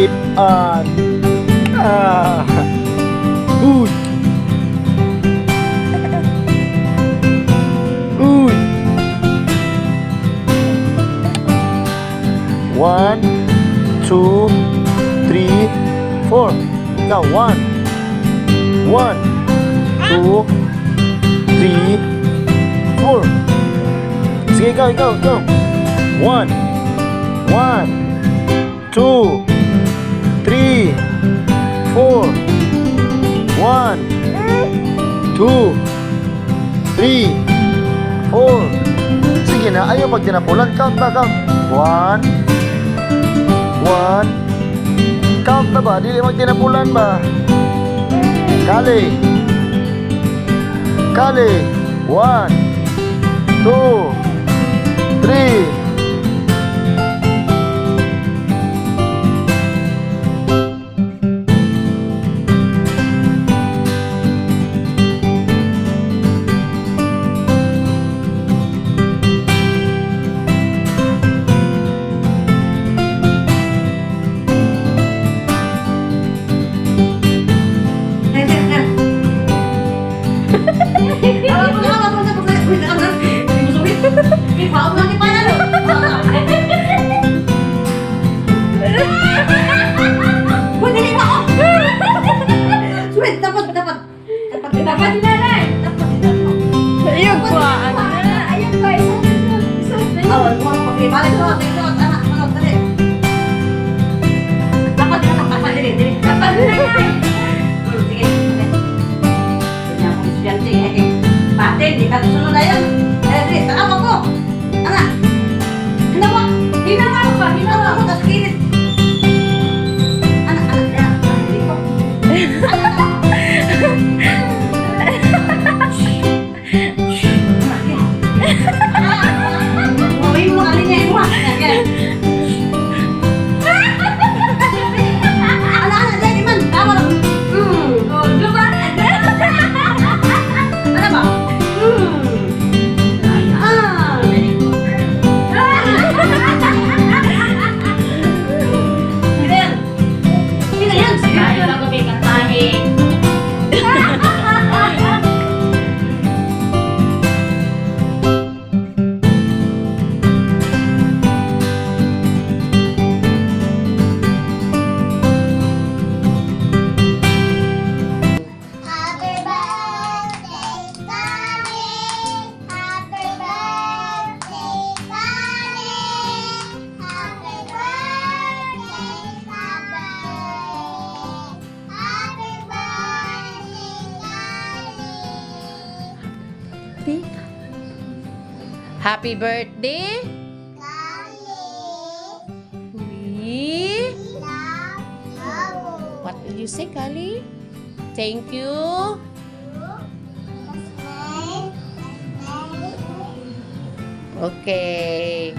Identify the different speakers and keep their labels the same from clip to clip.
Speaker 1: Keep on. Uy. Uy. 1, 2, 3, 4. Ikaw, 1, 1, 2, 3, 4. Sige, ikaw. 1, 1, 2, 3, 4. 1, 2, 3, 4. Sige na, ayaw pag tinapulan. Count na, count. 1, 1. Count na ba? Dili mag tinapulan ba? Kali. 1, 2, 3.
Speaker 2: Happy birthday! What did you say, Kali? Thank you. Okay.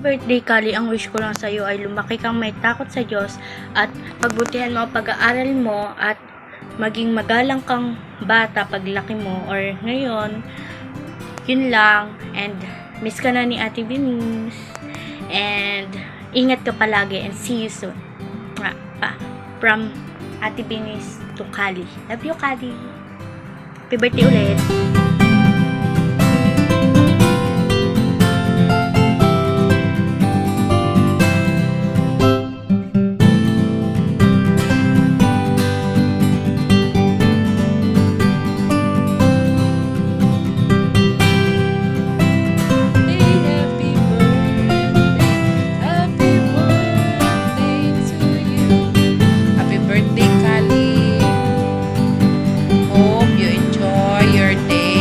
Speaker 3: Birthday, Kali, ang wish ko lang sa iyo ay lumaki kang may takot sa Diyos at pagbutihan mo ang pag-aaral mo at maging magalang kang bata paglaki mo or ngayon. Yun lang, and miss ka na ni Ate Venus and ingat ka palagi and see you soon. From Ate Venus to Kali. Love you, Kali. Happy birthday ulit.
Speaker 2: Happy birthday, Kali. Hope you enjoy your day.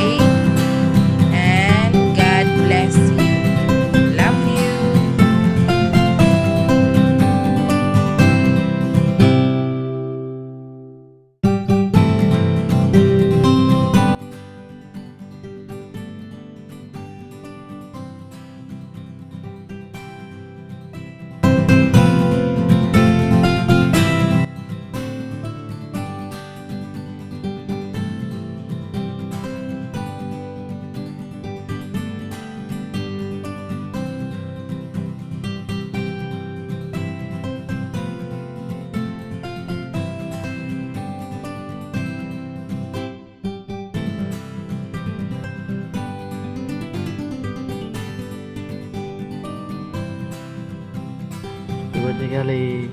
Speaker 1: birthday Kali.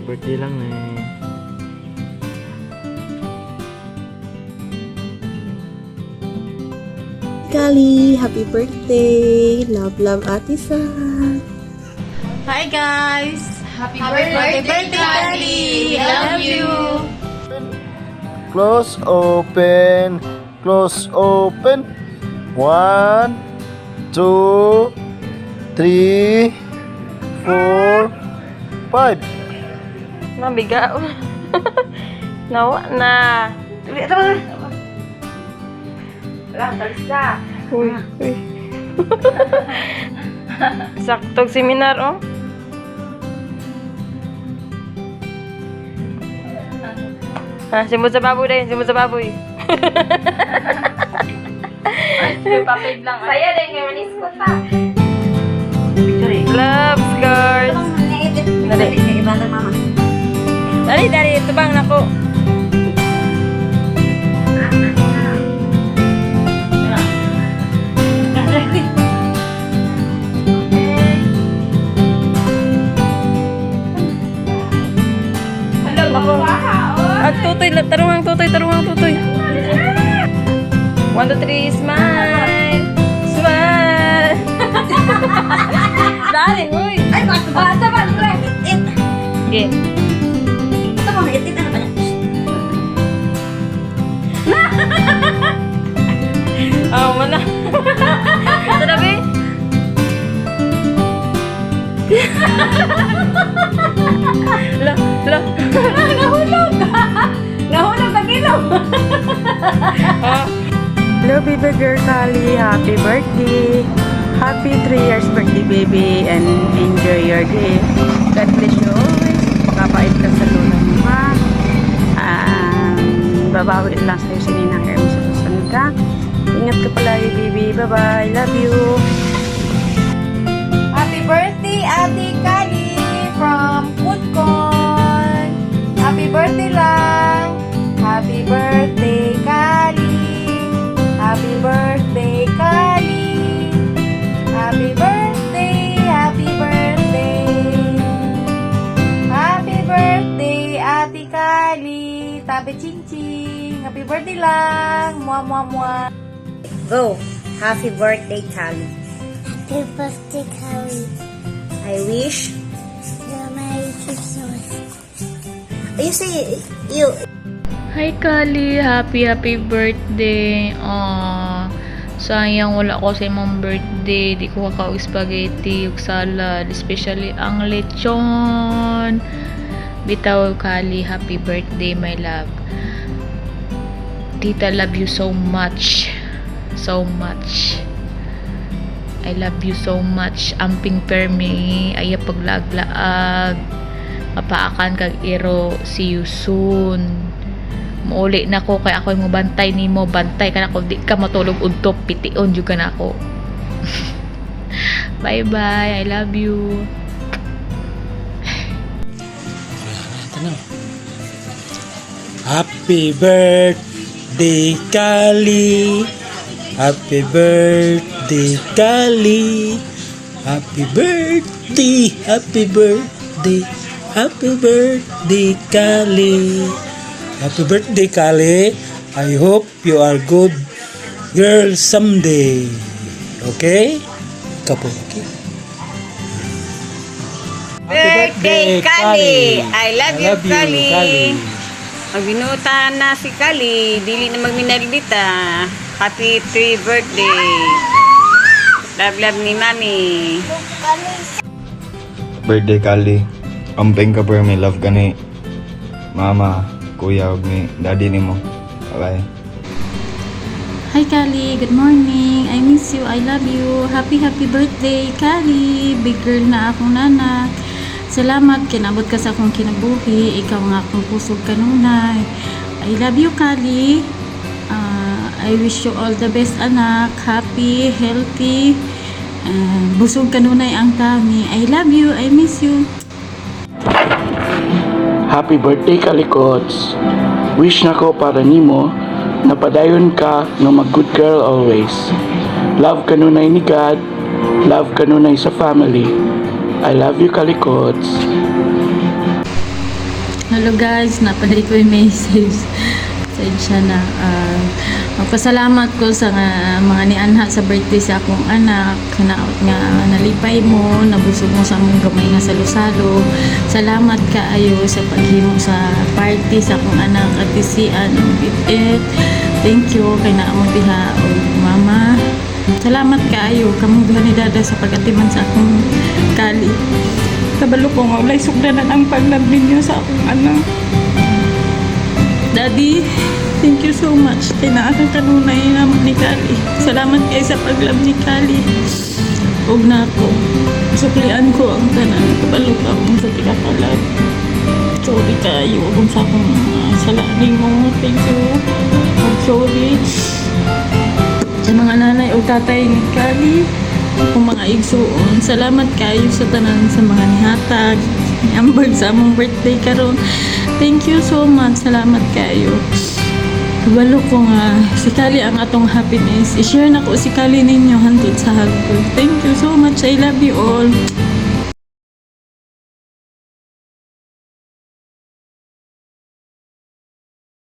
Speaker 1: Birthday lang eh.
Speaker 4: Kali, happy birthday! Love, love, Ate San!
Speaker 3: Hi guys!
Speaker 2: Happy
Speaker 3: birthday, Kali! Love you!
Speaker 1: Close, open. Close, open. 1, 2, 3, 4, 5.
Speaker 3: Nabiga. Nawa na. Ito ba? Wala, talis na. Uy. Saktog seminar, oh. Simot sa baboy dahil, simot sa baboy. Papig lang. Saya din, kaya manis ko ta. Love scars. Dali. Dali, ito bang nako. Tutoy, tarungang tutoy. 1, 2, 3, smile! Smile! Dali, uy!
Speaker 4: Ay, bata ba? It!
Speaker 3: Okay.
Speaker 4: Ito mo, it ano ba?
Speaker 3: Oh, wala. Ito na, be?
Speaker 4: Nahulog na ginaw!
Speaker 5: Hello, baby girl Kali. Happy birthday. Happy 3 years birthday, baby. And enjoy your day. God bless you always. Makapait ka sa lula mo, ha? Babawi lang sa'yo si Ninang Herm sa susunod, ha? Ingat ka palagi, baby. Bye-bye. Love you.
Speaker 6: Happy birthday, Ate Kali from Foodcon. Happy birthday lang. Happy birthday, Kali. Happy birthday, Kali. Happy birthday, happy birthday. Happy birthday, Ate Kali. Tabi ching ching. Happy birthday lang. Mua mua mua.
Speaker 4: Go! Happy birthday, Kali.
Speaker 7: Happy birthday, Kali.
Speaker 4: I wish...
Speaker 7: You're Merry Christmas.
Speaker 4: You say... You...
Speaker 8: Hi Kali, happy birthday. Sayang wala ko sa imong birthday. Di ko kakaog spaghetti ug salad, especially ang lechon. Bitaw Kali, happy birthday my love. Tita love you so much. So much. I love you so much. Amping permi, aya paglaglaag. Mapaakan kag iro. See you soon. Muuli na ko kay ako mo bantay nimo, bantay ka na ko, di ka matulog udto, pitiun jud ka na ako. Bye bye, I love you.
Speaker 9: Happy birthday Kali. Happy birthday Kali. Happy birthday. Happy birthday. Happy birthday Kali. Happy birthday, Kali. I hope you are good girl someday. Okay? Kapo, okay?
Speaker 5: Birthday, Kali! I love you, Kali! Magbinutan na si Kali. Dili na magminalita. Happy 3 birthday. Love, love ni Mami.
Speaker 10: Birthday Kali. Amping ka pero may love ka ni Mama, Kuya, ug ni Daddy nimo. Okay.
Speaker 11: Hi Kali, good morning. I miss you, I love you. Happy birthday Kali. Big girl na akong nana. Salamat kinabot ka sa akong kinabuhi. Ikaw nga akong pusog kanunay. I love you Kali. I wish you all the best anak. Happy, healthy. Busog kanunay ang kami. I love you, I miss you.
Speaker 12: Happy birthday Kalikots. Wish na ko para nimo napadayon ka nga mag good girl always. Love kanunay ni God, love kanunay sa family. I love you, Kalikots.
Speaker 11: Hello guys, napaday ko yung message. Siya na. Magpasalamat ko sa mga nianha sa birthday sa akong anak. Hinaot nga nalipay mo, nabusog mo sa among gamay nga salo-salo. Salamat kaayo sa paghimo sa party sa akong anak at isian ang bit-it. Thank you kay naamong diha o mama. Salamat kaayo kamong duha ni dada sa pagatiman sa akong kali. Kabalo ko nga walay sugdanan ang paglab ninyo sa akong anak. Daddy, thank you so much. Kay naakang kanunay naman ni Kali. Salamat kayo sa paglab ni Kali. Huwag na ako. Suklian ko ang tanan. Kabalo ka akong sa tigakalag. Sorry kayo. Huwag sa akong salaning mo. Thank you. I'm sorry. Sa mga nanay o tatay ni Kali, kung mga igsuon, salamat kayo sa tanan sa mga nihatag, niambag sa among birthday karon. Thank you so much. Salamat kayo. Kabalo ko nga, si Kali ang atong happiness. I-share na ko si Kali ninyo hantod sa hagpod. Thank you so much. I love you all.